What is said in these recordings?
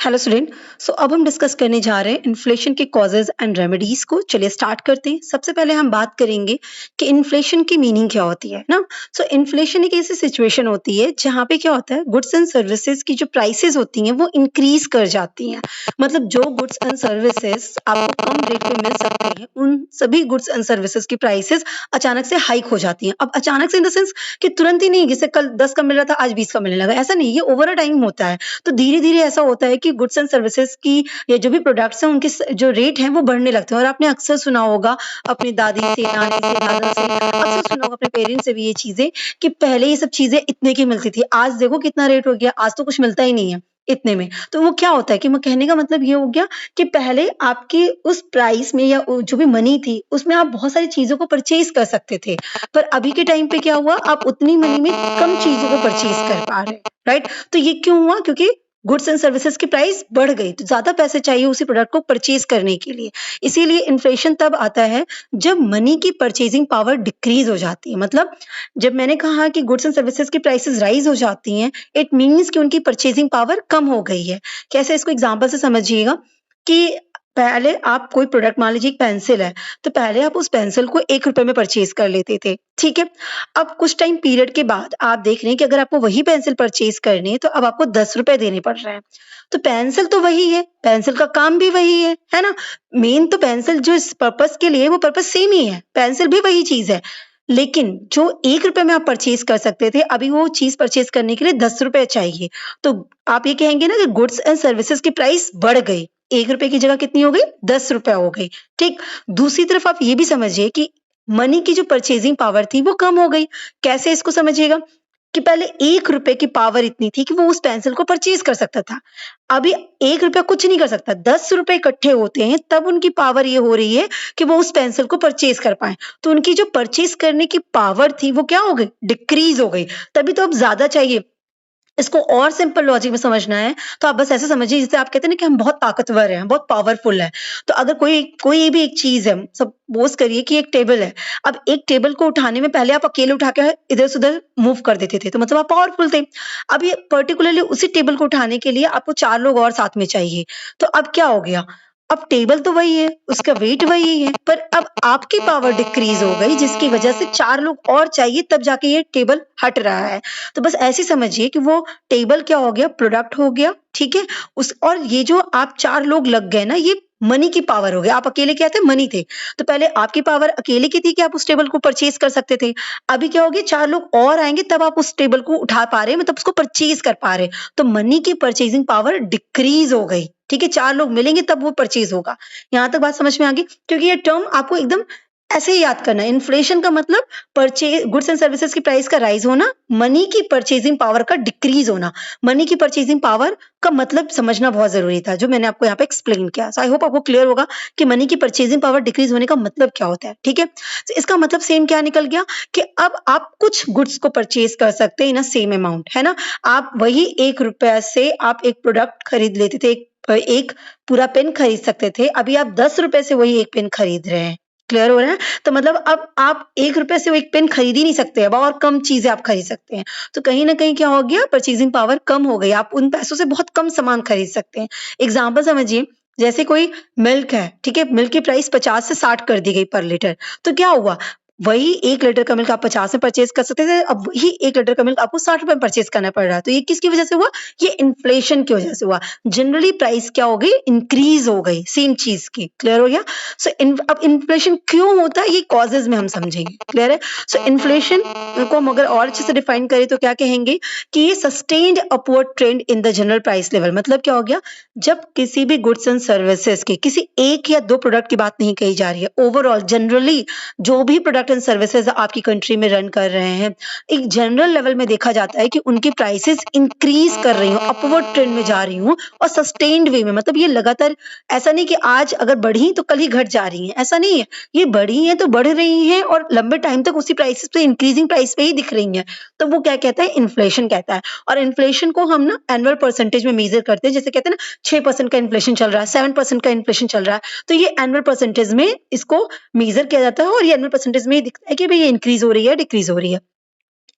Hello student. अब हम discuss करने जा रहे हैं इन्फ्लेशन के कॉजेज एंड रेमेडीज को। चलिए स्टार्ट करते हैं। सबसे पहले हम बात करेंगे कि इन्फ्लेशन की मीनिंग क्या होती है ना। इन्फ्लेशन एक ऐसी सिचुएशन होती है जहाँ पे क्या होता है, गुड्स एंड सर्विसेज की जो प्राइसेस होती हैं वो इंक्रीज कर जाती हैं। मतलब जो गुड्स एंड सर्विसेज आपको कम रेट पे मिल सकते हैं उन सभी गुड्स एंड सर्विसेज की प्राइसेस अचानक से हाइक हो जाती हैं। अब अचानक से इन द सेंस कि तुरंत ही नहीं, जैसे कल 10 का मिल रहा था आज 20 का मिलने लगा, ऐसा नहीं, ये ओवर अ टाइम होता है। तो धीरे-धीरे ऐसा होता है कि गुड्स एंड सर्विसेज की या जो भी प्रोडक्ट्स हैं उनके जो रेट हैं वो बढ़ने लगते हैं। और आपने अक्सर सुना होगा अपनी दादी से, नानी से, दादा से, अक्सर सुना होगा अपने पेरेंट्स से भी ये चीजें कि पहले ये सब चीजें इतने की मिलती थी, आज देखो कितना रेट हो गया, आज तो कुछ मिलता ही नहीं है इतने में। तो वो क्या होता है कि मैं कहने का मतलब ये हो गया कि पहले आपकी उस प्राइस में या जो भी मनी थी उसमें आप बहुत सारी चीजों को परचेज कर सकते थे। पर अभी के टाइम पे क्या हुआ, आप उतनी मनी में कम चीजों को परचेज कर पा रहे हैं। राइट। तो ये क्यों हुआ? क्योंकि गुड्स एंड सर्विसेज की प्राइस बढ़ गई, तो ज्यादा पैसे चाहिए उसी प्रोडक्ट को परचेज करने के लिए। इसीलिए इन्फ्लेशन तब आता है जब मनी की परचेजिंग पावर डिक्रीज हो जाती है। मतलब जब मैंने कहा कि गुड्स एंड सर्विसेज की प्राइसेस राइज हो जाती हैं, इट मीन्स कि उनकी परचेजिंग पावर कम हो गई है। कैसे? इसको एग्जांपल से समझिएगा कि पहले आप कोई प्रोडक्ट, मान लीजिए एक पेंसिल है, तो पहले आप उस पेंसिल को 1 रुपए में परचेज कर लेते थे, ठीक है। अब कुछ टाइम पीरियड के बाद आप देख रहे हैं कि अगर आपको वही पेंसिल परचेज करनी है तो अब आपको 10 रुपए देने पड़ रहे हैं। तो पेंसिल तो वही है, पेंसिल का काम भी वही है ना। मेन तो पेंसिल जो इस पर्पस के लिए, वो पर्पस सेम ही है, पेंसिल भी वही चीज है। लेकिन जो 1 रुपए में आप परचेज कर सकते थे, अभी वो चीज परचेज करने के लिए 10 रुपए चाहिए। तो आप ये कहेंगे ना कि गुड्स एंड सर्विसेज की प्राइस बढ़ गई, 1 रुपए की जगह कितनी हो गई? 10 रुपए हो गई। ठीक। दूसरी तरफ आप ये भी समझिए कि मनी की जो परचेजिंग पावर थी वो कम हो गई। कैसे इसको समझिएगा कि पहले 1 रुपए की पावर इतनी थी कि वो उस पेंसिल को परचेज कर सकता था। अभी 1 रुपया कुछ नहीं कर सकता, 10 रुपए इकट्ठे होते हैं तब उनकी पावर ये हो रही है कि वो उस पेंसिल को परचेज कर पाए। तो उनकी जो परचेज करने की पावर थी वो क्या हो गई? डिक्रीज हो गई। तभी तो अब ज्यादा चाहिए। इसको और सिंपल लॉजिक में समझना है तो आप बस ऐसे समझिए, जैसे आप कहते हैं ना कि हम बहुत ताकतवर हैं, बहुत पावरफुल हैं। तो अगर कोई कोई भी एक चीज है, सपोज करिए कि एक टेबल है। अब एक टेबल को उठाने में पहले आप अकेले उठा के इधर से उधर मूव कर देते थे, तो मतलब आप पावरफुल थे। अब ये पर्टिकुलरली उसी टेबल को उठाने के लिए आपको 4 लोग और साथ में चाहिए। तो अब क्या हो गया? अब टेबल तो वही है, उसका वेट वही है, पर अब आपकी पावर डिक्रीज हो गई जिसकी वजह से 4 लोग और चाहिए, तब जाके ये टेबल हट रहा है। तो बस ऐसे समझिए कि वो टेबल क्या हो गया? प्रोडक्ट हो गया, ठीक है। उस और ये जो आप 4 लोग लग गए ना, ये मनी की पावर हो गई। आप अकेले क्या थे? मनी थे। तो पहले आपकी पावर अकेले की थी कि आप उस टेबल को परचेज कर सकते थे। अभी क्या हो गया? 4 लोग और आएंगे तब आप उस टेबल को उठा पा रहे हैं, मतलब उसको परचेज कर पा रहे हैं। तो मनी की परचेजिंग पावर डिक्रीज हो गई, ठीक है। 4 लोग मिलेंगे तब वो परचेज होगा। यहाँ तक बात समझ में आ गई? क्योंकि ये टर्म आपको एकदम ऐसे ही याद करना है। इन्फ्लेशन का मतलब परचेज, गुड्स एंड सर्विसेज की प्राइस का राइज होना, मनी की परचेजिंग पावर का डिक्रीज होना। मनी की परचेजिंग पावर का मतलब समझना बहुत जरूरी था, जो मैंने आपको यहाँ पे एक्सप्लेन किया। सो आई होप आपको क्लियर होगा कि मनी की परचेजिंग पावर डिक्रीज होने का मतलब क्या होता है, ठीक है। तो इसका मतलब सेम क्या निकल गया कि अब आप कुछ गुड्स को परचेज कर सकते हैं इन सेम अमाउंट, है ना। आप वही 1 रुपया से आप एक प्रोडक्ट खरीद लेते थे, एक पूरा पेन खरीद सकते थे, अभी आप 10 रुपए से वही एक पेन खरीद रहे हैं। क्लियर हो रहा है? तो मतलब अब आप 1 रुपए से वो एक पेन खरीद ही नहीं सकते, अब और कम चीजें आप खरीद सकते हैं। तो कहीं ना कहीं क्या हो गया? परचेजिंग पावर कम हो गई, आप उन पैसों से बहुत कम सामान खरीद सकते हैं। एग्जाम्पल समझिए, जैसे कोई मिल्क है, ठीक है, मिल्क की प्राइस 50 से 60 कर दी गई पर लीटर। तो क्या हुआ? वही 1 लीटर का मिल्क आप 50 में परचेज कर सकते थे, अब वही 1 लीटर का मिल्क आपको 60 रुपए में परचेज करना पड़ रहा है। तो ये किसकी वजह से हुआ? ये इन्फ्लेशन की वजह से हुआ। जनरली प्राइस क्या हो गई? इंक्रीज हो गई सेम चीज की। क्लियर हो गया? अब इन्फ्लेशन क्यों होता है, ये कॉजेज में हम समझेंगे। क्लियर है? इन्फ्लेशन को हम अगर और अच्छे से डिफाइन करें तो क्या कहेंगे कि ये sustained upward trend in the general price level. मतलब क्या हो गया? जब किसी भी गुड्स एंड सर्विसेज के किसी एक या दो प्रोडक्ट की बात नहीं कही जा रही है, ओवरऑल जनरली जो भी प्रोडक्ट एंड सर्विसेज आपकी कंट्री में रन कर रहे हैं, एक जनरल लेवल में देखा जाता है कि उनकी प्राइसेस इंक्रीज कर रही हो, अपवर्ड ट्रेंड में जा रही हूँ और सस्टेन्ड वे में। मतलब ये लगातार, ऐसा नहीं कि आज अगर बढ़ी तो कल ही घट जा रही है, ऐसा नहीं है। ये बढ़ी है तो बढ़ रही है और लंबे टाइम तक उसी प्राइसेस पे, इंक्रीजिंग प्राइस पे ही दिख रही है। तो वो क्या कहता है? इन्फ्लेशन कहता है। और इन्फ्लेशन को हम ना एनुअल परसेंटेज में मेजर करते हैं, जैसे कहते हैं ना 6% का इन्फ्लेशन चल रहा है, 7% का इन्फ्लेशन चल रहा है। तो ये एनुअल परसेंटेज में इसको मेजर किया जाता है और ये एनुअल परसेंटेज में ही दिखता है कि भाई ये इंक्रीज हो रही है, डिक्रीज हो रही है।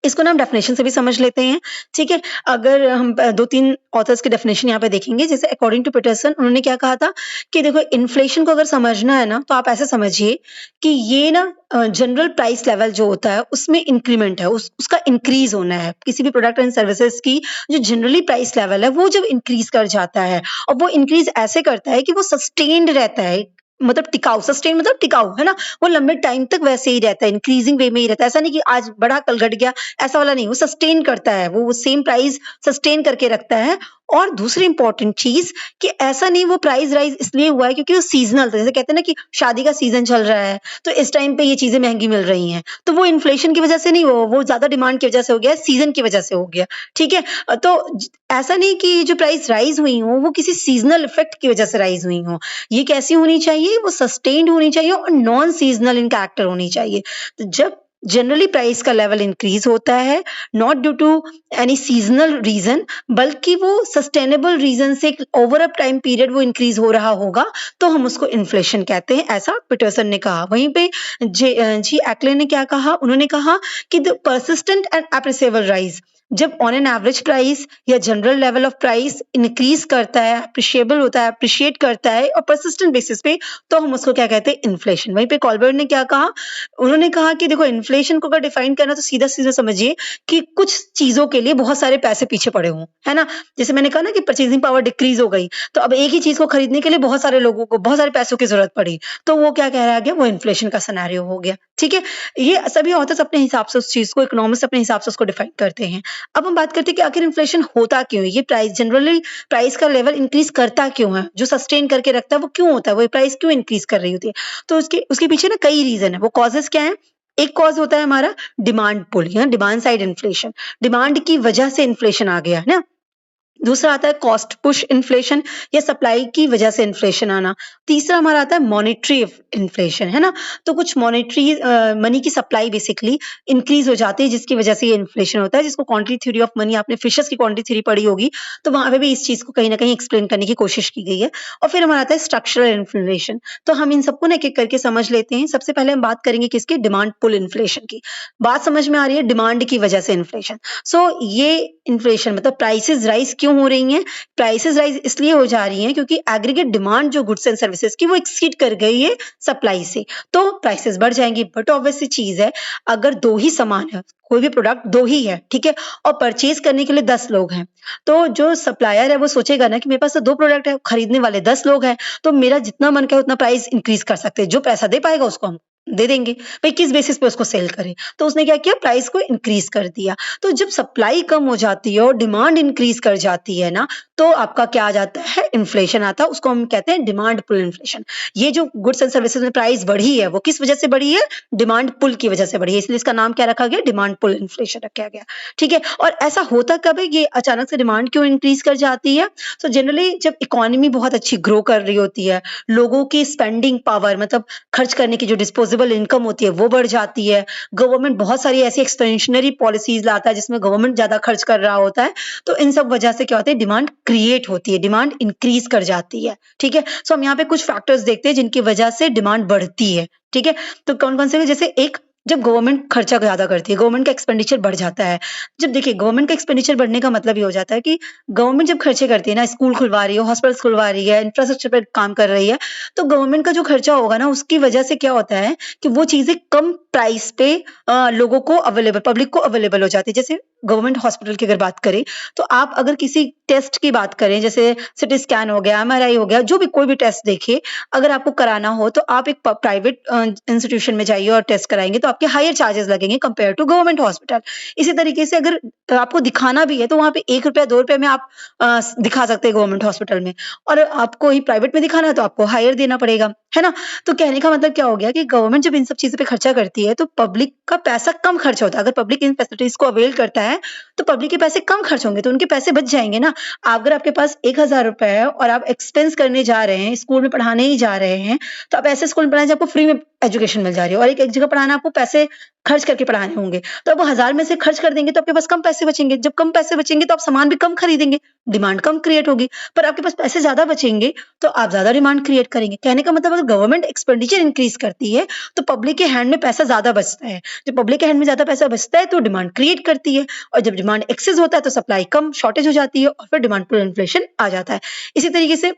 इसको ना हम डेफिनेशन से भी समझ लेते हैं, ठीक है? अगर हम 2-3 ऑथर्स की डेफिनेशन यहाँ पे देखेंगे, जैसे अकॉर्डिंग टू पीटरसन उन्होंने क्या कहा था कि देखो इन्फ्लेशन को अगर समझना है ना, तो आप ऐसे समझिए कि ये ना जनरल प्राइस लेवल जो होता है, उसमें इंक्रीमेंट है, उसका इंक्रीज़ होना है। किसी भी प्रोडक्ट एंड सर्विसेज़ की जो जनरली प्राइस लेवल है, वो जब इंक्रीज़ कर जाता है और वो इंक्रीज़ ऐसे करता है कि वो सस्टेन्ड रहता है, मतलब टिकाऊ, सस्टेन मतलब टिकाऊ, है ना? वो लंबे टाइम तक वैसे ही रहता है, इंक्रीजिंग वे में ही रहता है। ऐसा नहीं कि आज बढ़ा कल घट गया, ऐसा वाला नहीं, वो सस्टेन करता है, वो सेम प्राइस सस्टेन करके रखता है। और दूसरी इंपॉर्टेंट चीज़ कि ऐसा नहीं वो प्राइस राइज़ इसलिए हुआ है क्योंकि वो सीज़नल था। जैसे कहते हैं ना कि शादी का सीज़न चल रहा है, तो इस टाइम पे ये चीज़ें महँगी मिल रही हैं। तो वो इन्फ्लेशन की वजह से नहीं हुआ, वो ज़्यादा डिमांड की वजह से हो गया, सीज़न की वजह से हो गया, ठीक है? तो ऐसा नहीं कि जो प्राइस राइज़ हुई हों, वो किसी सीज़नल इफ़ेक्ट की वजह से राइज़ हुई हों। ये कैसी होनी चाहिए? वो सस्टेन्ड होनी चाहिए और नॉन सीज़नल इन कैरेक्टर होनी चाहिए। तो जब जनरली प्राइस का लेवल इंक्रीज़ होता है, not due to any seasonal reason, बल्कि वो सस्टेनेबल रीज़न से ओवर अ टाइम पीरियड वो इंक्रीज़ हो रहा होगा, तो हम उसको इन्फ्लेशन कहते हैं, ऐसा पीटरसन ने कहा। वहीं पे जी एक्ले ने क्या कहा? उन्होंने कहा कि the persistent and appreciable rise, जब ऑन एन एवरेज प्राइस या general level of price increase करता है, अप्रिशिएबल होता है, अप्रिशिएट करता है और परसिस्टेंट बेसिस पे, तो हम उसको क्या कहते हैं? इन्फ्लेशन। वहीं पे कॉलबर्ट ने क्या कहा? उन्होंने कहा कि देखो इन्फ्लेशन को अगर डिफाइन करना तो सीधा-सीधा समझिए कि कुछ चीज़ों के लिए बहुत सारे पैसे पीछे पड़े हों, है ना? जैसे मैंने कहा ना कि परचेजिंग पावर डिक्रीज़ हो गई, तो अब एक ही चीज़ को खरीदने के लिए बहुत सारे लोगों को बहुत सारे पैसों की ज़रूरत पड़ी, तो वो क्या कहलाया गया? वो इन्फ्लेशन का सिनेरियो हो गया, ठीक है? ये सभी ऑथर्स अपने हिसाब से उस चीज़ को, इकोनॉमिस्ट अपने हिसाब से उसको डिफाइन करते हैं। अब हम बात करते हैं कि आखिर इन्फ्लेशन होता क्यों है? ये प्राइस जनरली प्राइस का लेवल इंक्रीज़ करता क्यों है? जो सस्टेन करके रखता है वो क्यों होता है? वो प्राइस क्यों इंक्रीज़ कर रही होती है? तो उसके उसके पीछे ना कई रीज़न है। वो कॉजेज़ क्या हैं? एक कॉज़ होता है हमारा डिमांड पुल या डिमांड साइड इन्फ्लेशन। डिमांड की वजह से इन्फ्लेशन आ गया, है ना? दूसरा आता है कॉस्ट पुश इन्फ्लेशन या सप्लाई की वजह से इन्फ्लेशन आना। तीसरा हमारा आता है मॉनेटरी इन्फ्लेशन, है ना? तो कुछ मॉनेटरी मनी की सप्लाई बेसिकली इंक्रीज़ हो जाती है जिसकी वजह से ये इन्फ्लेशन होता है, जिसको क्वांटिटी थ्योरी ऑफ मनी, आपने फिशर्स की क्वांटिटी थ्योरी पढ़ी होगी, तो वहाँ पे भी इस चीज़ को कहीं न कहीं एक्सप्लेन करने की कोशिश की गई है। और फिर हमारा आता है स्ट्रक्चरल इन्फ्लेशन। तो हम इन सबको ना एक-एक करके समझ लेते हैं। सबसे पहले हम बात करेंगे किसकी? डिमांड पुल इन्फ्लेशन की। बात समझ में आ रही है? डिमांड की वजह से इन्फ्लेशन। सो ये इन्फ्लेशन मतलब प्राइसेज़ राइज़ क्यों हो रही हैं? प्राइसेज़ राइज़ इसलिए हो जा रही हैं क्योंकि एग्रीगेट डिमांड जो गुड्स एंड सर्विसेज़ की वो एक्सीड कर गई है सप्लाई से, तो प्राइसेज़ बढ़ जाएँगी। बट ऑब्वियस सी चीज़ है, अगर 2 ही सामान है, कोई भी प्रोडक्ट 2 ही है, ठीक है? और परचेज़ करने के लिए 10 लोग हैं, तो जो सप्लायर है वो सोचेगा ना कि मेरे पास तो 2 प्रोडक्ट है, खरीदने वाले 10 लोग हैं, तो मेरा जितना मन करे उतना प्राइस इंक्रीज़ कर सकते हैं। जो पैसा दे पाएगा उसको हम दे देंगे। भई किस बेसिस पे उसको सेल करें? तो उसने क्या किया? प्राइस को इंक्रीज़ कर दिया। तो जब सप्लाई कम हो जाती है और डिमांड इंक्रीज़ कर जाती है ना, तो आपका क्या आ जाता है? इन्फ्लेशन आता है, उसको हम कहते हैं डिमांड पुल इन्फ्लेशन। ये जो गुड्स एंड सर्विसेज़ में प्राइस बढ़ी है, वो किस वजह से बढ़ी है? डिमांड पुल की वजह से बढ़ी है, इसलिए इसका नाम क्या रखा गया? डिमांड पुल इन्फ्लेशन रखा गया, ठीक है? और ऐसा होता कब है? ये अचानक से डिमांड क्यों इंक्रीज़ कर जाती है? सो जनरली जब इकोनॉमी बहुत अच्छी ग्रो कर रही होती है, लोगों की स्पेंडिंग पावर मतलब खर्च करने की जो डिस्पोजेबल इनकम होती है, वो बढ़ जाती है। गवर्नमेंट बहुत सारी ऐसी एक्सपेंशनरी पॉलिसीज़ लाता है, जिसमें गवर्नमेंट ज़्यादा खर्च कर रहा होता है, तो इन सब वजह से क्या होता है? डिमांड क्रिएट होती है, डिमांड इंक्रीज़ कर जाती है, ठीक है? सो हम यहाँ पे कुछ फैक्टर्स देखते हैं जिनकी वजह से डिमांड बढ़ती है, ठीक है? तो कौन-कौन से? जैसे एक, जब गवर्नमेंट खर्चा ज़्यादा करती है, गवर्नमेंट का एक्सपेंडिचर बढ़ जाता है। जब देखिए गवर्नमेंट का एक्सपेंडिचर बढ़ने का मतलब ये हो जाता है कि गवर्नमेंट जब खर्चे करती है ना, स्कूल खुलवा रही है, हॉस्पिटल्स खुलवा रही है, इंफ्रास्ट्रक्चर पे काम कर रही है, तो गवर्नमेंट का जो खर्चा होगा ना, उसकी वजह से क्या होता है कि वो चीज़ें कम प्राइस पे लोगों को अवेलेबल, पब्लिक को अवेलेबल हो जाती है। जैसे गवर्नमेंट हॉस्पिटल की अगर बात करें, तो आप अगर किसी टेस्ट की बात करें, जैसे सीटी स्कैन हो गया, एमआरआई हो गया, जो भी कोई भी टेस्ट देखिए, अगर आपको कराना हो तो आप एक प्राइवेट इंस्टीट्यूशन में जाइए और टेस्ट कराएँगे तो आपके हायर चार्जेस लगेंगे कंपेयर टू गवर्नमेंट हॉस्पिटल। इसी तरीके से अगर आपको दिखाना भी है तो वहाँ पे ₹1 ₹2 में आप दिखा सकते हैं गवर्नमेंट हॉस्पिटल में, और आपको ही प्राइवेट में दिखाना है तो आपको हायर देना पड़ेगा, है ना? तो कहने का मतलब क्या हो गया कि गवर्नमेंट जब इन सब चीज़ों पे खर्चा करती है तो पब्लिक का पैसा कम खर्च होता है। अगर पब्लिक इन फैसिलिटीज़ को अवेल करता है, तो पब्लिक के पैसे कम खर्च होंगे, तो उनके पैसे बच जाएँगे ना। अगर आपके पास ₹1000 है और आप एक्सपेंस करने जा रहे हैं, स्कूल में पढ़ाने ही जा रहे हैं, तो आप ऐसे स्कूल में पढ़ाएँ जहाँ आपको फ्री में एजुकेशन मिल जा रही है और एक जगह पढ़ाना आपको पैसे खर्च करके पढ़ाने होंगे। तो अब वो 1000 में से खर्च कर देंगे तो आपके पास कम पैसे बचेंगे। जब कम पैसे बचेंगे तो आप सामान भी कम खरीदेंगे, डिमांड कम क्रिएट होगी। पर आपके पास पैसे ज़्यादा बचेंगे तो आप ज़्यादा डिमांड क्रिएट करेंगे। कहने का मतलब अगर गवर्नमेंट एक्सपेंडिचर इंक्रीज़ करती है तो पब्लिक के हैंड में पैसा ज़्यादा बचता है। जब पब्लिक के हैंड में ज़्यादा पैसा बचता है तो डिमांड क्रिएट करती है और जब डिमांड एक्सेस होता है तो सप्लाई कम, शॉर्टेज हो जाती है और फिर डिमांड पुल इन्फ्लेशन आ जाता है। इसी तरीके से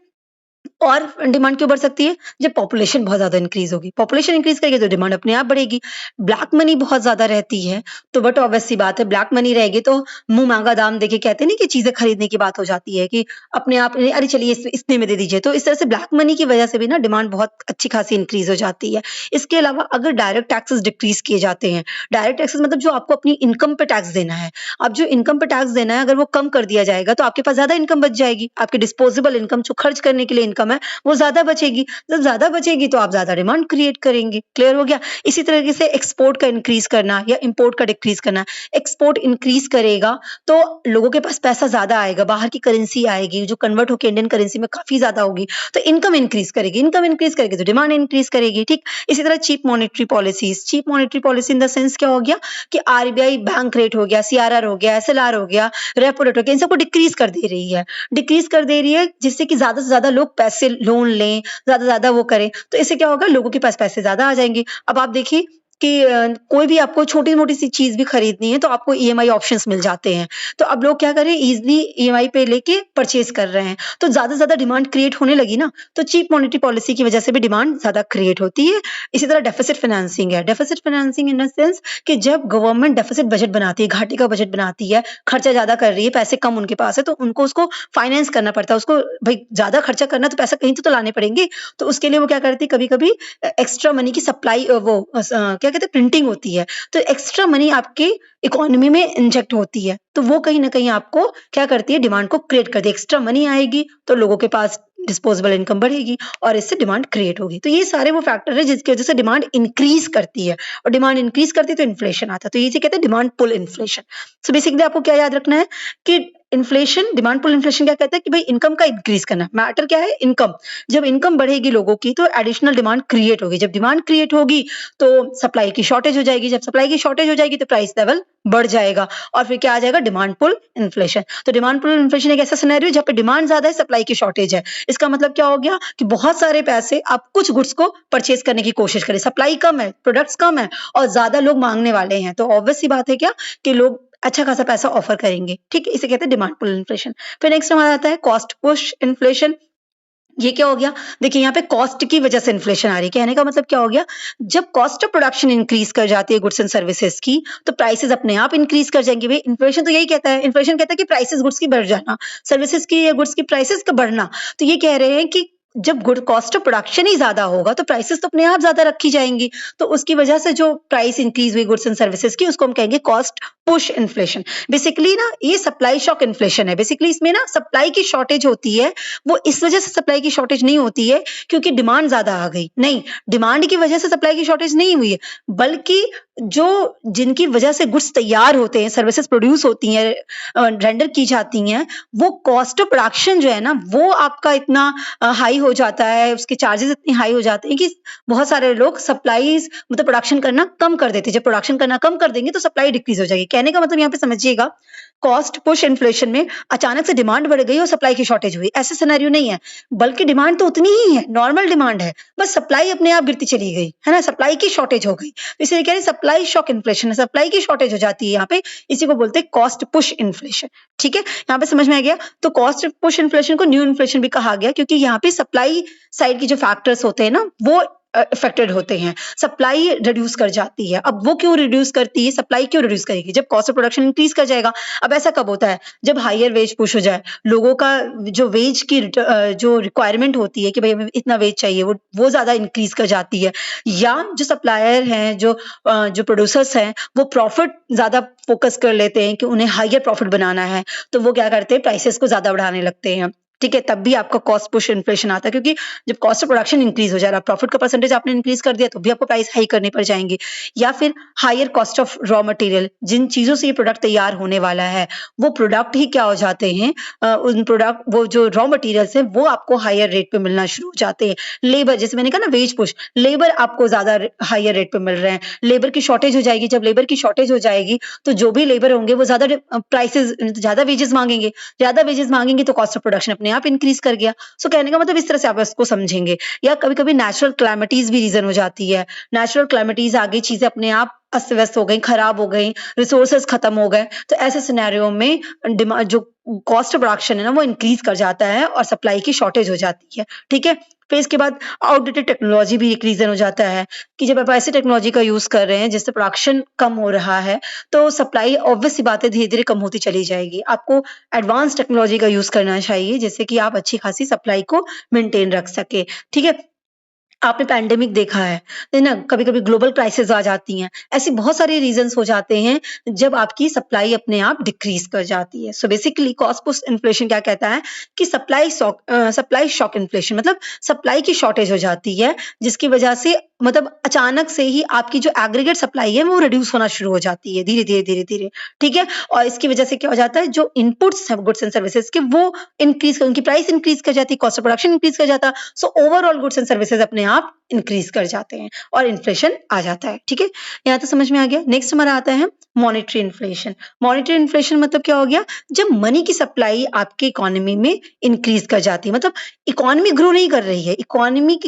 और डिमांड क्यों बढ़ सकती है? जब पॉपुलेशन बहुत ज़्यादा इंक्रीज़ होगी। पॉपुलेशन इंक्रीज़ करेगी तो डिमांड अपने आप बढ़ेगी। ब्लैक मनी बहुत ज़्यादा रहती है, तो बट ऑब्वियस सी बात है ब्लैक मनी रहेगी तो मुँह माँगा दाम देके कहते हैं ना कि चीज़ें खरीदने की बात हो जाती है कि अपने आप अरे चलिए इतने में दे दीजिए। तो इस तरह से ब्लैक मनी की वज़ह से भी ना डिमांड बहुत अच्छी खासी इंक्रीज़ हो जाती है। इसके अलावा अगर डायरेक्ट टैक्सेस डिक्रीज़ किए जाते हैं, डायरेक्ट टैक्सेस मतलब जो आपको अपनी इनकम पे टैक्स देना है। अब जो इनकम पे टैक्स देना है अगर वो कम कर दिया जाएगा तो आपके पास ज़्यादा इनकम बच जाएगी। आपकी डिस्पोजेबल इनकम जो खर्च करने के लिए इनकम है वो ज़्यादा बचेगी। जब ज़्यादा बचेगी तो आप ज़्यादा डिमांड क्रिएट करेंगे। क्लियर हो गया? इसी तरीके से एक्सपोर्ट का इंक्रीज़ करना या इम्पोर्ट का डिक्रीज़ करना। एक्सपोर्ट इंक्रीज़ करेगा तो लोगों के पास पैसा ज़्यादा आएगा, बाहर की करेंसी आएगी जो कन्वर्ट होके इंडियन करेंसी में काफ़ी ज़्यादा होगी। तो इनकम इंक्रीज़ करेगी, इनकम इंक्रीज़ करेगी तो डिमांड इंक्रीज़ करेगी, ठीक? इसी तरह cheap monetary policies, cheap monetary policy in the sense क्या हो गया कि आरबीआई बैंक रेट हो गया, सीआरआर हो गया, एसएलआर हो गया, रेपो रेट हो गया, इन सबको डिक्रीज़ कर दे रही है। डिक्रीज़ कर दे रही है जिससे कि ज़्यादा से ज़्यादा लोग पैसे लोन लें, ज़्यादा से ज़्यादा वो करें, तो इससे क्या होगा लोगों के पास पैसे ज़्यादा आ जाएँगे। अब आप देखिए कि कोई भी आपको छोटी-मोटी सी चीज़ भी खरीदनी है तो आपको ईएमआई ऑप्शंस मिल जाते हैं। तो अब लोग क्या कर रहे हैं ईज़िली ईएमआई पे लेके परचेज़ कर रहे हैं। तो ज़्यादा से ज़्यादा डिमांड क्रिएट होने लगी ना, तो चीप मॉनेटरी पॉलिसी की वजह से भी डिमांड ज़्यादा क्रिएट होती है। इसी तरह डेफिसिट फाइनेंसिंग है। Deficit financing in the sense कि जब गवर्नमेंट डेफिसिट बजट बनाती है, घाटे का बजट बनाती है, खर्चा ज़्यादा कर रही है, पैसे कम उनके पास है तो उनको उसको फाइनेंस करना पड़ता है। उसको भई ज़्यादा खर्चा करना है तो पैसा कहीं से तो लाने पड़ेंगे। तो उसके लिए वो क्या करती है कभी-कभी एक्स्ट्रा मनी की सप्लाई क्या कहते हैं प्रिंटिंग होती है। तो एक्स्ट्रा मनी आपके इकोनॉमी में इंजेक्ट होती है। तो वो कहीं न कहीं आपको क्या करती है डिमांड को क्रिएट करती है। एक्स्ट्रा मनी आएगी तो लोगों के पास डिस्पोजेबल इनकम बढ़ेगी और इससे डिमांड क्रिएट होगी। तो ये सारे वो फैक्टर है जिसकी वजह से डिमांड इंक्रीज़ करती है और डिमांड इंक्रीज़ करती है तो इन्फ्लेशन आता है। तो इसे कहते हैं demand pull inflation. So basically आपको क्या याद रखना है कि इन्फ्लेशन डिमांड पुल इन्फ्लेशन क्या कहता है कि भाई इनकम का इंक्रीज़ करना। मैटर क्या है इनकम। जब इनकम बढ़ेगी लोगों की तो एडिशनल डिमांड क्रिएट होगी। जब डिमांड क्रिएट होगी तो सप्लाई की शॉर्टेज हो जाएगी। जब सप्लाई की शॉर्टेज हो जाएगी तो प्राइस लेवल बढ़ जाएगा और फिर क्या आ जाएगा डिमांड पुल इन्फ्लेशन। तो डिमांड पुल इन्फ्लेशन एक ऐसा सिनेरियो जहाँ पे डिमांड ज़्यादा है, सप्लाई की शॉर्टेज है। इसका मतलब क्या हो गया कि बहुत सारे पैसे आप कुछ गुड्स को परचेज़ करने की कोशिश करें। सप्लाई कम है, प्रोडक्ट्स कम है और ज़्यादा लोग माँगने वाले हैं। तो ऑब्वियस सी बात है क्या कि लोग अच्छा खासा पैसा ऑफर करेंगे। ठीक है? इसे कहते हैं डिमांड पुल इन्फ्लेशन। फिर नेक्स्ट हमारा आता है कॉस्ट पुश इन्फ्लेशन। ये क्या हो गया? देखिए यहाँ पे कॉस्ट की वजह से इन्फ्लेशन आ रही है। कहने का मतलब क्या हो गया? जब कॉस्ट ऑफ प्रोडक्शन इंक्रीज़ कर जाती है गुड्स एंड सर्विसेज़ की, तो प्राइसेज़ अपने आप इंक्रीज़ कर जाएँगे। भई इन्फ्लेशन तो यही कहता है। इन्फ्लेशन कहता है कि प्राइसेज़ गुड्स की बढ़ जाना, सर्विसेज़ की या गुड्स की प्राइसेज़ का बढ़ना। तो ये कह रहे हैं कि जब गुड कॉस्ट ऑफ प्रोडक्शन ही ज़्यादा होगा, तो प्राइसेज़ तो अपने आप ज़्यादा रखी जाएँगी। तो उसकी वजह से जो प्राइस इंक्रीज़ हुई गुड्स एंड सर्विसेज़ की, उसको हम कहेंगे कॉस्ट पुश इन्फ्लेशन। बेसिकली ना ये सप्लाई शॉक इन्फ्लेशन है। बेसिकली इसमें ना सप्लाई की शॉर्टेज होती है, वो इस वजह से सप्लाई की शॉर्टेज नहीं होती है क्योंकि डिमांड ज़्यादा आ गई। नहीं, डिमांड की वजह से सप्लाई की शॉर्टेज नहीं हुई है, बल्कि जो जिनकी वजह से गुड्स तैयार होते हैं, सर्विसेज़ प्रोड्यूस होती हैं, रेंडर की जाती हैं, वो कॉस्ट ऑफ प्रोडक्शन जो है ना, वो आपका इतना हाई हो जाता है, उसके चार्जेज़ इतने हाई हो जाते हैं कि बहुत सारे लोग सप्लाईज़ मतलब प्रोडक्शन करना कम कर देते हैं। जब प्रोडक्शन करना कम कर देंगे तो सप्लाई डिक्रीज़ हो जाएगी। कहने का मतलब यहाँ पे समझिएगा, कॉस्ट पुश इन्फ्लेशन में अचानक से डिमांड बढ़ गई और सप्लाई की शॉर्टेज हुई, ऐसा सिनेरियो नहीं है। बल्कि डिमांड तो उतनी ही है, नॉर्मल डिमांड है, बस सप्लाई अपने आप गिरती चली गई, है ना? सप्लाई की शॉर्टेज हो गई। इसलिए कह रहे हैं सप्लाई शॉक इन्फ्लेशन है, सप्लाई की शॉर्टेज हो जाती है यहाँ पे, इसी को बोलते हैं कॉस्ट पुश इन्फ्लेशन। ठीक है? यहाँ पे समझ में आ गया? तो कॉस्ट पुश इन्फ्लेशन को न्यू इन्फ्लेशन भी कहा गया क्योंकि यहाँ पे सप्लाई साइड के जो फैक्टर्स होते हैं ना, वो अफेक्टेड होते हैं। सप्लाई रिड्यूस कर जाती है। अब वो क्यों रिड्यूस करती है? सप्लाई क्यों रिड्यूस करेगी? जब कॉस्ट ऑफ प्रोडक्शन इंक्रीज़ कर जाएगा। अब ऐसा कब होता है? जब हायर वेज पुश हो जाए, लोगों का जो वेज की जो रिक्वायरमेंट होती है कि भई हमें इतना वेज चाहिए, वो ज़्यादा इंक्रीज़ कर जाती है। या जो सप्लायर हैं, जो प्रोड्यूसर्स हैं, वो प्रॉफिट ज़्यादा फ़ोकस कर लेते हैं कि उन्हें हायर प्रॉफिट बनाना है, तो वो क्या करते हैं प्राइसेज़ को ज़्यादा बढ़ाने लगते हैं। ठीक है, तब भी आपका कॉस्ट पुश इन्फ्लेशन आता है, क्योंकि जब कॉस्ट ऑफ प्रोडक्शन इंक्रीज हो जा रहा है, प्रॉफिट का परसेंटेज आपने इंक्रीज कर दिया तो भी आपको प्राइस हाई करनी पड़ जाएंगी, या फिर higher cost of raw material, जिन चीजों से ये प्रोडक्ट तैयार होने वाला है वो प्रोडक्ट ही क्या हो जाते हैं, उन प्रोडक्ट वो जो रॉ मटेरियल्स है वो आपको हायर रेट पे मिलना शुरू हो जाते हैं। लेबर, जैसे मैंने कहा ना वेज पुश, लेबर आपको ज्यादा हायर रेट पे मिल रहे हैं, लेबर की शॉर्टेज हो जाएगी, जब लेबर की शॉर्टेज हो जाएगी तो जो भी लेबर होंगे वो ज्यादा प्राइसेस, ज्यादा वेजेस मांगेंगे, ज्यादा वेजेस मांगेंगे तो कॉस्ट ऑफ प्रोडक्शन अपने आप इंक्रीज कर गया। सो कहने का मतलब इस तरह से आप इसको समझेंगे। या कभी कभी नेचुरल क्लाइमेटीज भी रीजन हो जाती है, नेचुरल क्लाइमेटीज आ गई, चीजें अपने आप अस्त व्यस्त हो गई, खराब हो गई, रिसोर्सेज खत्म हो गए, तो ऐसे सिनेरियो में डिमांड, जो कॉस्ट ऑफ प्रोडक्शन है ना वो इंक्रीज कर जाता है और सप्लाई की शॉर्टेज हो जाती है। ठीक है, फिर इसके बाद आउटडेटेड टेक्नोलॉजी भी एक रीजन हो जाता है कि जब आप ऐसी टेक्नोलॉजी का यूज कर रहे हैं जिससे प्रोडक्शन कम हो रहा है तो सप्लाई ऑब्वियस सी बात है धीरे धीरे कम होती चली जाएगी। आपको एडवांस टेक्नोलॉजी का यूज करना चाहिए जिससे कि आप अच्छी खासी सप्लाई को मेंटेन रख सके। ठीक है, आपने पैंडेमिक देखा है ना, कभी-कभी ग्लोबल क्राइसिस आ जाती हैं। ऐसी बहुत सारे रीज़न्स हो जाते हैं जब आपकी सप्लाई अपने आप डिक्रीज़ कर जाती है। So basically cost push inflation क्या कहता है कि सप्लाई शॉक इन्फ्लेशन, मतलब सप्लाई की शॉर्टेज हो जाती है जिसकी वजह से, मतलब अचानक से ही आपकी जो एग्रीगेट सप्लाई है वो रिड्यूस होना शुरू हो जाती है धीरे-धीरे, धीरे-धीरे। ठीक है? और इसकी वजह से क्या हो जाता है, जो इनपुट्स हैं गुड्स एंड सर्विसेज के वो इंक्रीज़, उनकी प्राइस इंक्रीज़ कर जाती है, कॉस्ट ऑफ प्रोडक्शन इंक्रीज़ कर जाता है। So overall goods and services अपने आप इंक्रीज कर जाते हैं और इन्फ्लेशन आ जाता है। ठीक है, यहाँ तो समझ में आ गया। नेक्स्ट हमारा आता है मॉनेटरी इन्फ्लेशन। मॉनेटरी इन्फ्लेशन मतलब क्या हो गया, जब मनी की सप्लाई आपकी इकोनॉमी में इंक्रीज कर जाती है, मतलब इकोनॉमी ग्रो नहीं कर रही है, इकोनॉमी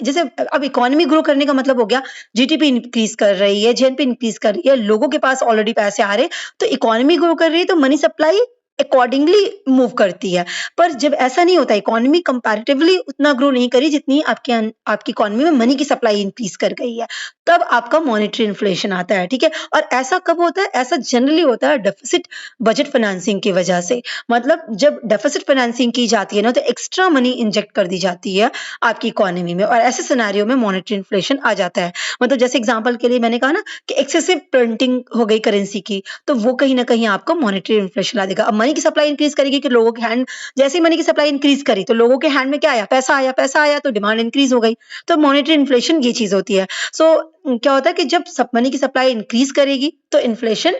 जैसे अब इकोनॉमी ग्रो करने का मतलब हो गया जीडीपी इंक्रीज कर रही है, जीएनपी इंक्रीज कर रही है, लोगों के पास ऑलरेडी पैसे आ रहे हैं, तो इकोनॉमी ग्रो कर रही है तो मनी सप्लाई अकॉर्डिंगली मूव करती है। पर जब ऐसा नहीं होता, इकोनॉमी कंपैरेटिवली उतना ग्रो नहीं करी जितनी आपकी इकोनॉमी में मनी की सप्लाई इंक्रीज कर गई है, तब आपका मॉनेटरी इन्फ्लेशन आता है। ठीक है, और ऐसा कब होता है, ऐसा जनरली होता है डेफिसिट बजट फाइनेंसिंग की वजह से। मतलब जब डेफिसिट फाइनेंसिंग की जाती है ना तो एक्स्ट्रा मनी इंजेक्ट कर दी जाती है आपकी इकोनॉमी में, और ऐसे सिनेरियो में मॉनेटरी इन्फ्लेशन आ जाता है। मतलब जैसे एग्जांपल के लिए मैंने कहा ना कि एक्सेसिव प्रिंटिंग हो गई करेंसी की, तो वो कहीं ना कहीं आपको मॉनेटरी इन्फ्लेशन ला देगा। अब मनी की सप्लाई इंक्रीज करेगी कि लोगों के हैंड, जैसे ही मनी की सप्लाई इंक्रीज करी तो लोगों के हैंड में क्या आया, पैसा आया, पैसा आया तो डिमांड इंक्रीज हो गई, तो मॉनेटरी इन्फ्लेशन ये चीज होती है। सो क्या होता है कि जब मनी की सप्लाई इंक्रीज करेगी तो इन्फ्लेशन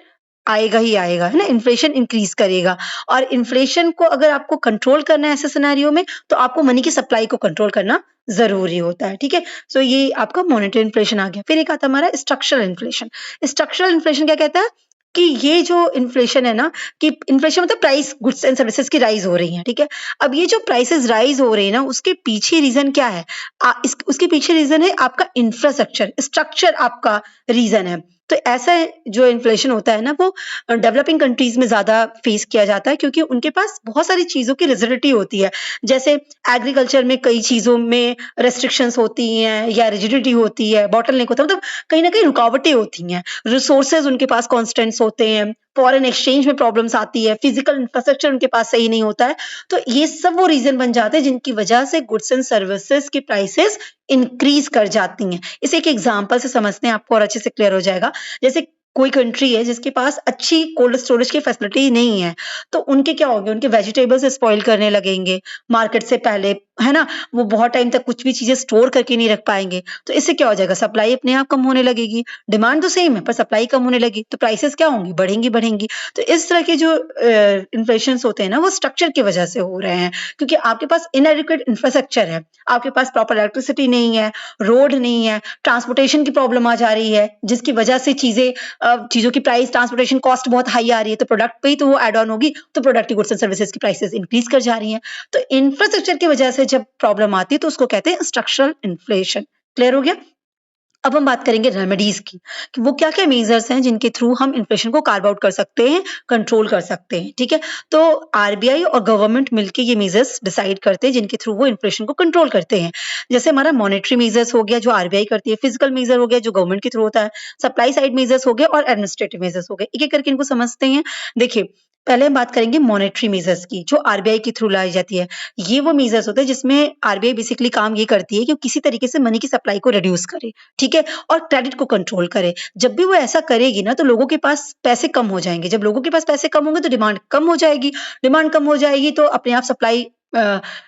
आएगा ही आएगा, है ना, इन्फ्लेशन इंक्रीज करेगा। और इन्फ्लेशन को अगर आपको कंट्रोल करना है ऐसे सिनेरियो में तो आपको मनी की सप्लाई को कंट्रोल करना जरूरी होता है। ठीक है, सो ये आपका मॉनेटरी इन्फ्लेशन आ गया। फिर एक आता है हमारा स्ट्रक्चरल इन्फ्लेशन। स्ट्रक्चरल इन्फ्लेशन क्या कहता है कि ये जो इन्फ्लेशन है ना, कि इन्फ्लेशन मतलब प्राइस गुड्स एंड सर्विसेज की राइज हो रही है। ठीक है, अब ये जो प्राइसेस राइज हो रही है ना उसके पीछे रीजन क्या है, उसके पीछे रीजन है आपका इंफ्रास्ट्रक्चर, स्ट्रक्चर आपका रीजन है। तो ऐसा जो इन्फ्लेशन होता है ना वो डेवलपिंग कंट्रीज में ज्यादा फेस किया जाता है क्योंकि उनके पास बहुत सारी चीजों की रिजिडिटी होती है। जैसे एग्रीकल्चर में कई चीजों में रेस्ट्रिक्शंस होती हैं या रिजिडिटी होती है, बॉटलनेक होता है, मतलब कहीं ना कहीं रुकावटें होती हैं, रिसोर्सेज उनके पास कॉन्स्टेंट्स होते हैं, फॉरेन एक्सचेंज में प्रॉब्लम्स आती है, फिजिकल इंफ्रास्ट्रक्चर उनके पास सही नहीं होता है। तो ये सब वो रीजन बन जाते हैं जिनकी वजह से गुड्स एंड सर्विसेज की प्राइसेस इंक्रीज कर जाती हैं। इसे एक एग्जांपल से समझते हैं, आपको और अच्छे से क्लियर हो जाएगा। जैसे कोई कंट्री है जिसके पास अच्छी कोल्ड स्टोरेज की फैसिलिटी नहीं है, तो उनके क्या होंगे, उनके वेजिटेबल्स स्पॉइल करने लगेंगे मार्केट से पहले, है ना, वो बहुत टाइम तक कुछ भी चीजें स्टोर करके नहीं रख पाएंगे, तो इससे क्या हो जाएगा, सप्लाई अपने आप कम होने लगेगी। डिमांड तो सेम है पर सप्लाई कम होने लगी तो प्राइसेस क्या होंगी, बढ़ेंगी बढ़ेंगी। तो इस तरह के जो इन्फ्लेशन होते हैं ना वो स्ट्रक्चर की वजह से हो रहे हैं क्योंकि आपके पास इनएडिक्वेट इंफ्रास्ट्रक्चर है, आपके पास प्रॉपर इलेक्ट्रिसिटी नहीं है, रोड नहीं है, ट्रांसपोर्टेशन की प्रॉब्लम आ जा रही है जिसकी वजह से चीजों की प्राइस, ट्रांसपोर्टेशन कॉस्ट बहुत हाई आ रही है, तो प्रोडक्ट पे ही तो वो एड ऑन होगी, तो प्रोडक्ट गुड्स एंड सर्विसेज की प्राइसेस इंक्रीज कर जा रही हैं। तो इंफ्रास्ट्रक्चर की वजह से जब प्रॉब्लम आती है तो उसको कहते हैं स्ट्रक्चरल इन्फ्लेशन। क्लियर हो गया? अब हम बात करेंगे रेमेडीज की कि वो क्या क्या मेजर्स हैं जिनके थ्रू हम इन्फ्लेशन को कार्व आउट कर सकते हैं, कंट्रोल कर सकते हैं। ठीक है, तो आरबीआई और गवर्नमेंट मिलके ये मेजर्स डिसाइड करते हैं जिनके थ्रू वो इन्फ्लेशन को कंट्रोल करते हैं। जैसे हमारा मॉनेटरी मेजर्स हो गया जो आरबीआई करती है, फिजिकल मेजर हो गया जो गवर्नमेंट के थ्रू होता है, सप्लाई साइड मेजर्स हो गए और एडमिनिस्ट्रेटिव मेजर्स हो गए। एक एक करके इनको समझते हैं। देखिए, पहले हम बात करेंगे मॉनेटरी मेजर्स की, जो आरबीआई के थ्रू लाई जाती है। ये वो मेजर्स होते हैं जिसमें आरबीआई बेसिकली काम ये करती है कि वो किसी तरीके से मनी की सप्लाई को रिड्यूस करे, ठीक है? और क्रेडिट को कंट्रोल करे। जब भी वो ऐसा करेगी ना, तो लोगों के पास पैसे कम हो जाएँगे। जब लोगों के पास पैसे कम होंगे तो डिमांड कम हो जाएगी। डिमांड कम हो जाएगी तो अपने आप सप्लाई अ,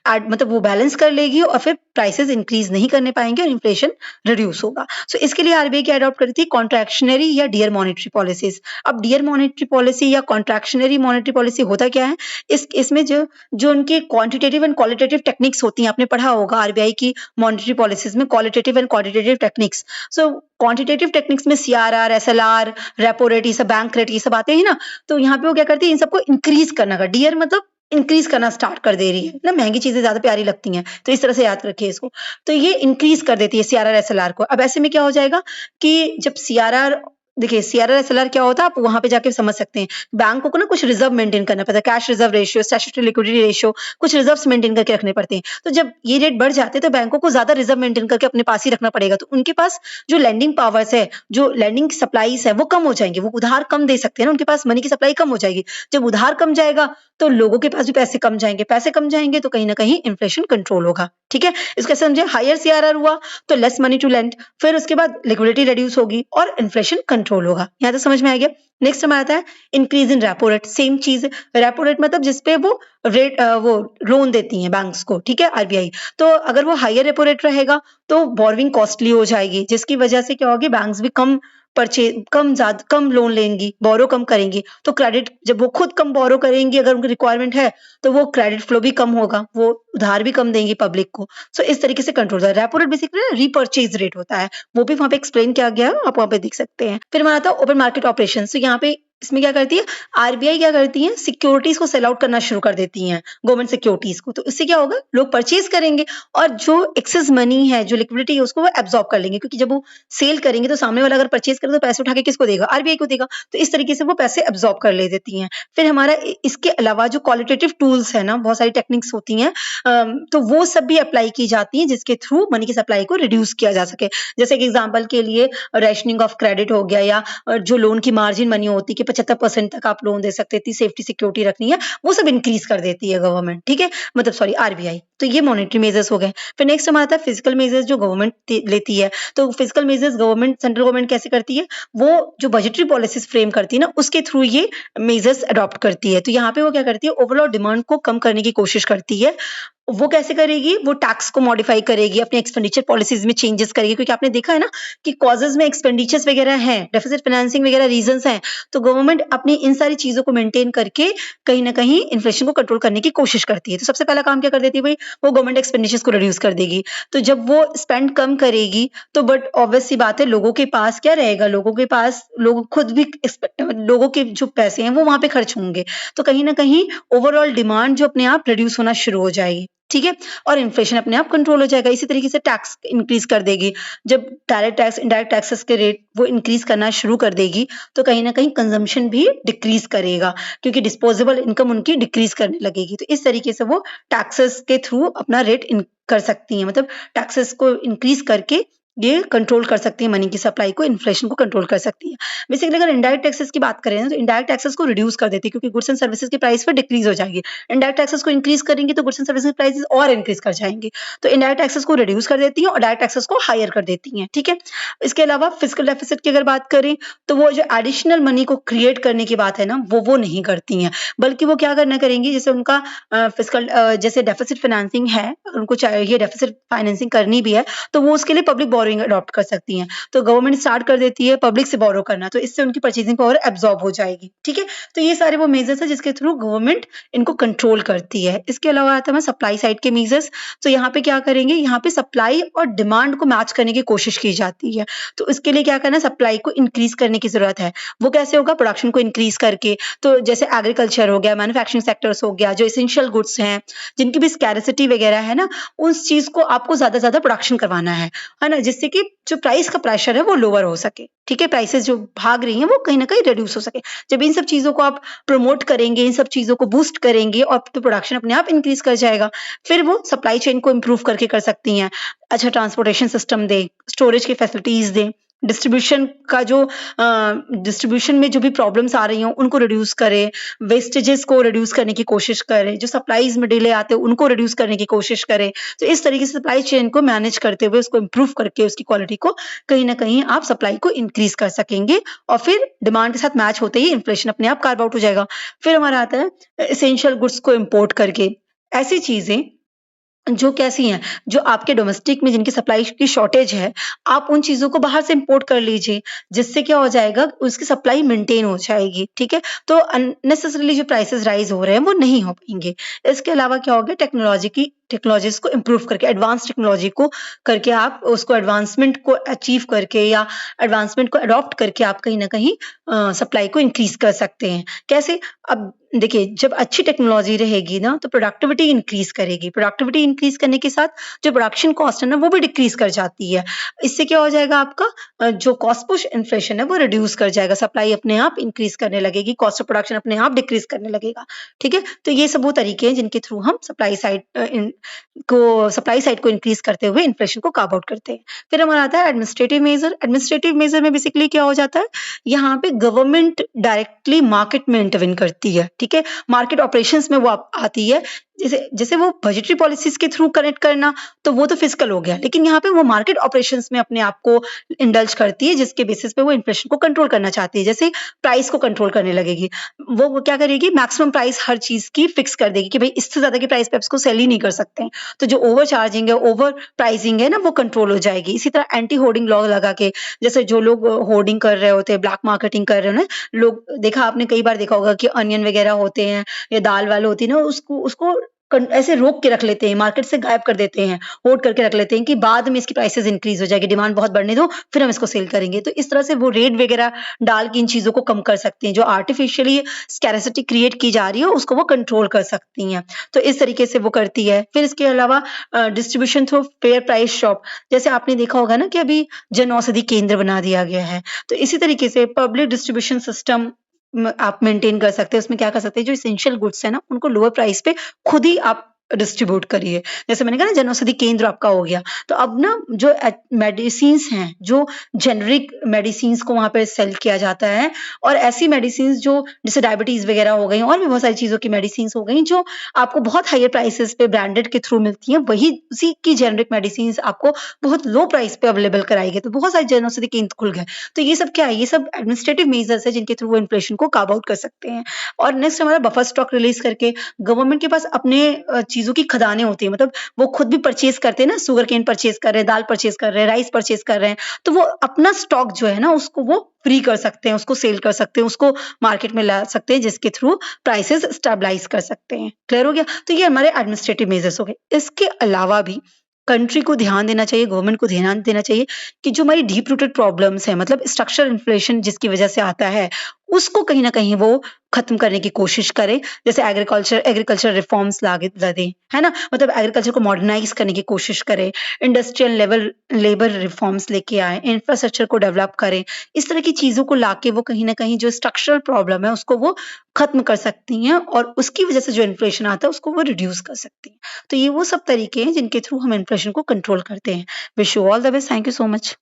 एड मतलब वो बैलेंस कर लेगी और फिर प्राइसेज़ इंक्रीज़ नहीं करने पाएँगे और इन्फ्लेशन रिड्यूस होगा। सो इसके लिए आरबीआई क्या अडॉप्ट करी थी, कॉन्ट्रैक्शनरी या डियर मॉनेटरी पॉलिसीज़। अब डियर मॉनेटरी पॉलिसी या कॉन्ट्रैक्शनरी मॉनेटरी पॉलिसी होता क्या है? इसमें जो जो उनकी क्वांटिटेटिव एंड क्वालिटेटिव टेक्निक्स होती हैं, आपने पढ़ा होगा आरबीआई की मॉनेटरी पॉलिसीज़ में qualitative and quantitative techniques. So quantitative techniques में सीआरआर, एसएलआर, रेपो रेट, ये सब बैंक रेट, ये सब आते हैं ना, तो यहाँ पे वो क्या करती है, इन सबको इंक्रीज़ करना का, डियर मतलब इंक्रीज़ करना स्टार्ट कर दे रही है ना, महँगी चीज़ें ज़्यादा प्यारी लगती हैं, तो इस तरह से याद रखिए इसको। तो ये इंक्रीज़ कर देती है सीआरआर, एसएलआर को। अब ऐसे में क्या हो जाएगा कि जब सीआरआर, देखिए सीआरआर, एसएलआर क्या होता है, आप वहाँ पे जाके समझ सकते हैं। बैंकों को ना कुछ रिज़र्व मेंटेन करना पड़ता है, cash reserve ratio, statutory liquidity ratio, कुछ रिज़र्व्स मेंटेन करके रखने पड़ते हैं। तो जब ये रेट बढ़ जाते हैं, तो बैंकों को ज़्यादा रिज़र्व मेंटेन करके अपने पास ही रखना पड़ेगा। तो उनके पास जो लेंडिंग पावर्स है, जो लेंडिंग सप्लाईज़ है, वो कम हो जाएँगे। वो उधार कम दे सकते हैं ना, उनके पास मनी की सप्लाई कम हो जाएगी। जब उधार कम जाएगा, तो लोगों के पास भी पैसे कम जाएँगे। पैसे कम जाएँगे, तो कहीं न कहीं इन्फ्लेशन कंट्रोल होगा। ठीक है? इसको कैसे समझे, हायर सीआरआर हुआ, तो लेस मनी टू लेंड, फिर उसके बाद लिक्विडिटी रिड्यूस होगी और इन्फ्लेशन कंट्रोल होगा। यहाँ तक समझ में आ गया? नेक्स्ट हमारा आता है increase in repo rate, same चीज़ है। रेपो रेट मतलब जिस पे वो वो लोन देती हैं बैंक्स को, ठीक है, आरबीआई। तो अगर वो हायर रेपो रेट रहेगा, तो बोरोविंग कॉस्टली हो जाएगी, जिसकी वजह से क्या होगी, बैंक्स भी कम लोन लेंगी, बोरो कम करेंगी। तो क्रेडिट, जब वो खुद कम बोरो करेंगी, अगर उनकी रिक्वायरमेंट है, तो वो क्रेडिट फ्लो भी कम होगा, वो उधार भी कम देंगी पब्लिक को। सो इस तरीके से कंट्रोल होता है। Repo rate basically repurchase rate होता है, वो भी वहाँ पे एक्सप्लेन किया गया है, आप वहाँ पे देख सकते हैं। फिर हमारा आता है ओपन मार्केट ऑपरेशन। तो यहाँ पे इसमें क्या करती है, आरबीआई क्या करती है, सिक्योरिटीज को सेल आउट करना शुरू कर देती हैं, गवर्नमेंट सिक्योरिटीज को। तो इससे क्या होगा, लोग परचेज करेंगे और जो एक्सेस मनी है, जो लिक्विडिटी है, उसको वो एब्जॉर्ब कर लेंगे, क्योंकि जब वो सेल करेंगे तो सामने वाला अगर परचेज करे तो पैसे उठा के किसको देगा, आरबीआई को देगा। तो इस तरीके से वो पैसे एब्जॉर्ब कर ले देती हैं। फिर हमारा इसके अलावा जो क्वालिटेटिव टूल्स है ना, बहुत सारी टेक्निक्स होती हैं, तो वो सब भी अप्लाई की जाती हैं, जिसके थ्रू मनी की सप्लाई को रिड्यूस किया जा सके। जैसे कि एग्जाम्पल के लिए रेशनिंग ऑफ क्रेडिट हो गया, या जो लोन की मार्जिन मनी होती है कि 75% तक आप लोन दे सकते, इतनी सेफ्टी सिक्योरिटी रखनी है, वो सब इंक्रीज कर देती है गवर्नमेंट, ठीक है, मतलब सॉरी आरबीआई। तो ये मॉनेटरी मेजर्स हो गए। फिर नेक्स्ट हमारा आता है फिजिकल मेजर्स, जो गवर्नमेंट लेती है। तो physical measures government, central government कैसे करती है, वो जो बजटरी पॉलिसीज फ्रेम करती है ना, उसके थ्रू ये मेजर्स अडॉप्ट करती है। तो यहाँ पे वो क्या करती है, ओवरऑल डिमांड को कम करने की कोशिश करती है। वो कैसे करेगी, वो टैक्स को मॉडिफाई करेगी, अपने एक्सपेंडिचर पॉलिसीज में चेंजेस करेगी, क्योंकि आपने देखा है ना कि कॉजेज में एक्सपेंडिचर्स वगैरह हैं, डेफिसिट फाइनेंसिंग वगैरह रीजंस हैं। तो गवर्नमेंट अपनी इन सारी चीजों को मेंटेन करके कहीं ना कहीं इन्फ्लेशन को कंट्रोल करने की कोशिश करती है। तो सबसे पहला काम क्या कर देती है भाई, वो गवर्नमेंट एक्सपेंडिचर्स को रिड्यूस कर देगी। तो जब वो स्पेंड कम करेगी, तो बट ऑब्वियस सी बात है, लोगों के पास क्या रहेगा, लोगों के पास, लोग खुद भी लोगों के जो पैसे हैं वो वहां पे खर्च होंगे। तो कहीं ना कहीं ओवरऑल डिमांड जो अपने आप रिड्यूस होना शुरू हो जाएगी, ठीक है, और इन्फ्लेशन अपने आप कंट्रोल हो जाएगा। इसी तरीके से टैक्स इंक्रीज कर देगी। जब डायरेक्ट टैक्स, इनडायरेक्ट टैक्सेस के रेट वो इंक्रीज करना शुरू कर देगी, तो कहीं ना कहीं कंजम्पशन भी डिक्रीज करेगा, क्योंकि डिस्पोजेबल इनकम उनकी डिक्रीज करने लगेगी। तो इस तरीके से वो टैक्सेस के थ्रू अपना रेट कर सकती हैं, मतलब टैक्सेस को इंक्रीज करके ये कंट्रोल कर सकती है, मनी की सप्लाई को, इन्फ्लेशन को कंट्रोल कर सकती है। बेसिकली अगर इनडायरेक्ट टैक्सेस की बात करें ना, तो इनडायरेक्ट टैक्सेस को रिड्यूस कर देती है, क्योंकि गुड्स एंड सर्विसेज की प्राइस पर डिक्रीज हो जाएगी। इनडायरेक्ट टैक्सेस को इंक्रीज करेंगे तो गुड्स एंड सर्विसेज प्राइसेस और इंक्रीज कर जाएंगे। तो इनडायरेक्ट टैक्सेस को रिड्यूस कर देती हैं और डायरेक्ट टैक्सेस को हायर कर देती हैं, ठीक है। इसके अलावा फिजिकल डेफिसिट की अगर बात करें, तो वो जो एडिशनल मनी को क्रिएट करने की बात है ना, वो नहीं करती हैं, बल्कि वो क्या करना करेंगी, जैसे उनका फिजिकल जैसे डेफिसिट फाइनेंसिंग है, उनको चाहिए डेफिसिट फाइनेंसिंग करनी भी है, तो वो उसके लिए पब्लिक बोरोइंग अडॉप्ट कर सकती हैं। तो गवर्नमेंट स्टार्ट कर देती है पब्लिक से बोरो करना, तो इससे उनकी परचेजिंग पावर एब्जॉर्ब हो जाएगी, ठीक है। तो ये सारे वो मेजर्स है जिसके थ्रू गवर्नमेंट इनको कंट्रोल करती है। इसके अलावा आता है सप्लाई साइड के मेजर्स। तो यहाँ पे क्या करेंगे, यहाँ पे सप्लाई और डिमांड को मैच करने की कोशिश की जाती है। तो इसके लिए क्या करना है, सप्लाई को इंक्रीज करने की जरूरत है। वो कैसे होगा, प्रोडक्शन को इंक्रीज करके। तो जैसे एग्रीकल्चर हो गया, मैन्युफैक्चरिंग सेक्टर्स हो गया, जो एसेंशियल गुड्स हैं, जिनकी भी स्कैरेसिटी वगैरह है ना, उस चीज को आपको ज्यादा प्रोडक्शन करवाना है ना, जिससे कि जो प्राइस का प्रेशर है वो लोअर हो सके, ठीक है, प्राइसेस जो भाग रही हैं वो कहीं ना कहीं रिड्यूस हो सके। जब इन सब चीजों को आप प्रमोट करेंगे, इन सब चीजों को बूस्ट करेंगे, और तो प्रोडक्शन अपने आप इंक्रीज कर जाएगा। फिर वो सप्लाई चेन को इंप्रूव करके कर सकती हैं, अच्छा ट्रांसपोर्टेशन सिस्टम दे, स्टोरेज की फैसिलिटीज दें, डिस्ट्रीब्यूशन का जो डिस्ट्रीब्यूशन में जो भी प्रॉब्लम्स आ रही हों, उनको रिड्यूस करे, वेस्टेजेस को रिड्यूस करने की कोशिश करे, जो सप्लाईज़ में डिले आते हैं, उनको रिड्यूस करने की कोशिश करे। तो इस तरीके से सप्लाई चेन को मैनेज करते हुए, उसको इम्प्रूव करके उसकी क्वालिटी को कहीं न कहीं आप सप्लाई को इंक्रीज़ कर सकेंगे और फिर डिमांड के साथ मैच होते ही इन्फ्लेशन अपने आप कार्व आउट हो जाएगा। फिर हमारा आता है एसेंशियल गुड्स को इम्पोर्ट करके। ऐसी चीज़ें जो कैसी हैं, जो आपके डोमेस्टिक में जिनकी सप्लाई की शॉर्टेज है, आप उन चीज़ों को बाहर से इम्पोर्ट कर लीजिए, जिससे क्या हो जाएगा उसकी सप्लाई मेंटेन हो जाएगी, ठीक है? तो अननेसेसरीली जो प्राइसेज़ राइज़ हो रहे हैं, वो नहीं हो पाएँगे। इसके अलावा क्या हो गया टेक्नोलॉजीज़ को इम्प्रूव करके एडवांस टेक्नोलॉजी को करके आप उसको एडवांसमेंट को अचीव करके या एडवांसमेंट को अडॉप्ट करके आप कहीं न कहीं सप्लाई को इंक्रीज़ कर सकते हैं। कैसे? अब देखिए, जब अच्छी टेक्नोलॉजी रहेगी ना, तो प्रोडक्टिविटी इंक्रीज़ करेगी। प्रोडक्टिविटी इंक्रीज़ करने के साथ जो प्रोडक्शन कॉस्ट है ना, वो भी डिक्रीज़ कर जाती है। इससे क्या हो जाएगा आपका जो कॉस्ट पुश इन्फ्लेशन है, वो रिड्यूस कर जाएगा। सप्लाई अपने आप इंक्रीज़ करने लगेगी, कॉस्ट ऑफ प्रोडक्शन अपने आप डिक्रीज़ करने लगेगा। ठीक है? तो ये सब वो तरीके हैं जिनके थ्रू हम सप्लाई साइड को इंक्रीज़ करते हुए इन्फ्लेशन को काबू आउट करते हैं। फिर हमारा आता है एडमिनिस्ट्रेटिव मेजर। एडमिनिस्ट्रेटिव मेजर में बेसिकली क्या हो जाता है, यहाँ पे गवर्नमेंट डायरेक्टली मार्केट में इंटरवेन करती है, ठीक है? मार्केट ऑपरेशंस में वो आती है। जैसे जैसे वो बजटरी पॉलिसीज़ के थ्रू कनेक्ट करना, तो वो तो फिस्कल हो गया। लेकिन यहाँ पे वो मार्केट ऑपरेशंस में अपने आप को इंडल्ज करती है, जिसके बेसिस पे वो इन्फ्लेशन को कंट्रोल करना चाहती है। जैसे प्राइस को कंट्रोल करने लगेगी। वो क्या करेगी, मैक्सिमम प्राइस हर चीज़ की फिक्स कर देगी कि भई इससे ज़्यादा की प्राइस पे आप इसको सेल ही नहीं कर सकते हैं। तो जो ओवर चार्जिंग है, ओवर प्राइसिंग है ना, वो कंट्रोल हो जाएगी। इसी तरह एंटी होर्डिंग लॉ लगा के, जैसे जो लोग होर्डिंग कर रहे होते हैं, ब्लैक मार्केटिंग कर रहे हो ना, लोग देखा आपने कई बार देखा होगा कि अनियन वगैरह होते हैं या दाल-वाल होती है ना, उसको उसको ऐसे रोक के रख लेते हैं, मार्केट से गायब कर देते हैं, होल्ड करके रख लेते हैं कि बाद में इसकी प्राइसेज़ इंक्रीज़ हो जाएगी, डिमांड बहुत बढ़ने दो, फिर हम इसको सेल करेंगे। तो इस तरह से वो रेट वगैरह डाल के इन चीज़ों को कम कर सकती हैं। जो आर्टिफिशियली स्कैरेसिटी क्रिएट की जा रही है, उसको वो कंट्रोल कर सकती हैं। तो इस तरीके से वो करती है। फिर इसके अलावा distribution through fair price shop, जैसे आपने देखा होगा ना कि अभी जन औषधि केंद्र बना दिया गया है। तो इसी तरीके से पब्लिक डिस्ट्रीब्यूशन सिस्टम आप मेंटेन कर सकते हैं। उसमें क्या कर सकते हैं, जो एसेंशियल गुड्स है ना, उनको लोअर प्राइस पे खुद ही आप डिस्ट्रीब्यूट करिए। जैसे मैंने कहा ना, जन औषधि केंद्र आपका हो गया। तो अब ना जो मेडिसिन्स हैं, जो जेनेरिक मेडिसिन्स को वहाँ पे सेल किया जाता है, और ऐसी मेडिसिन्स जो जैसे डायबिटीज़ वगैरह हो गई और भी बहुत सारी चीज़ों की मेडिसिन्स हो गई, जो आपको बहुत हायर प्राइसेज़ पे ब्रांडेड के थ्रू मिलती हैं, वही उसी की जेनेरिक मेडिसिन्स आपको बहुत लो प्राइस पे अवेलेबल कराई गई। तो बहुत सारे जन औषधि केंद्र खुल गए। तो ये सब क्या है? ये सब एडमिनिस्ट्रेटिव मेजर्स है, जिनके थ्रू वो इन्फ्लेशन को काबू आउट कर सकते हैं। और नेक्स्ट हमारा बफर स्टॉक रिलीज़ करके, गवर्नमेंट के पास अपने चीज़ों की खदानें होती हैं, मतलब वो खुद भी परचेज़ करते हैं ना, शुगर केन परचेज़ कर रहे हैं, दाल परचेज़ कर रहे हैं, राइस परचेज़ कर रहे हैं, तो वो अपना स्टॉक जो है ना, उसको वो फ्री कर सकते हैं, उसको सेल कर सकते हैं, उसको मार्केट में ला सकते हैं, जिसके थ्रू प्राइसेज़ स्टेबलाइज़ कर सकते हैं। क्लियर हो गया? तो ये हमारे एडमिनिस्ट्रेटिव मेजर्स हो गए। इसके अलावा भी कंट्री को ध्यान देना चाहिए, गवर्नमेंट को ध्यान देना चाहिए कि जो हमारी डीप रूटेड प्रॉब्लम्स हैं, मतलब स्ट्रक्चरल इन्फ्लेशन जिसकी वजह से आता है, उसको कहीं न कहीं वो खत्म करने की कोशिश करें। जैसे एग्रीकल्चर रिफॉर्म्स ला दें, है ना? मतलब एग्रीकल्चर को मॉडर्नाइज़ करने की कोशिश करें, इंडस्ट्रियल लेवल लेबर रिफॉर्म्स लेके आएँ, इंफ्रास्ट्रक्चर को डेवलप करें। इस तरह की चीज़ों को लाके वो कहीं न कहीं जो स्ट्रक्चरल प्रॉब्लम है, उसको वो खत्म कर सकती हैं, और उसकी वजह से जो इन्फ्लेशन आता है, उसको वो रिड्यूस कर सकती हैं। तो ये वो सब तरीके हैं जिनके थ्रू हम इन्फ्लेशन को कंट्रोल करते हैं। Wish you all the best. Thank you so much.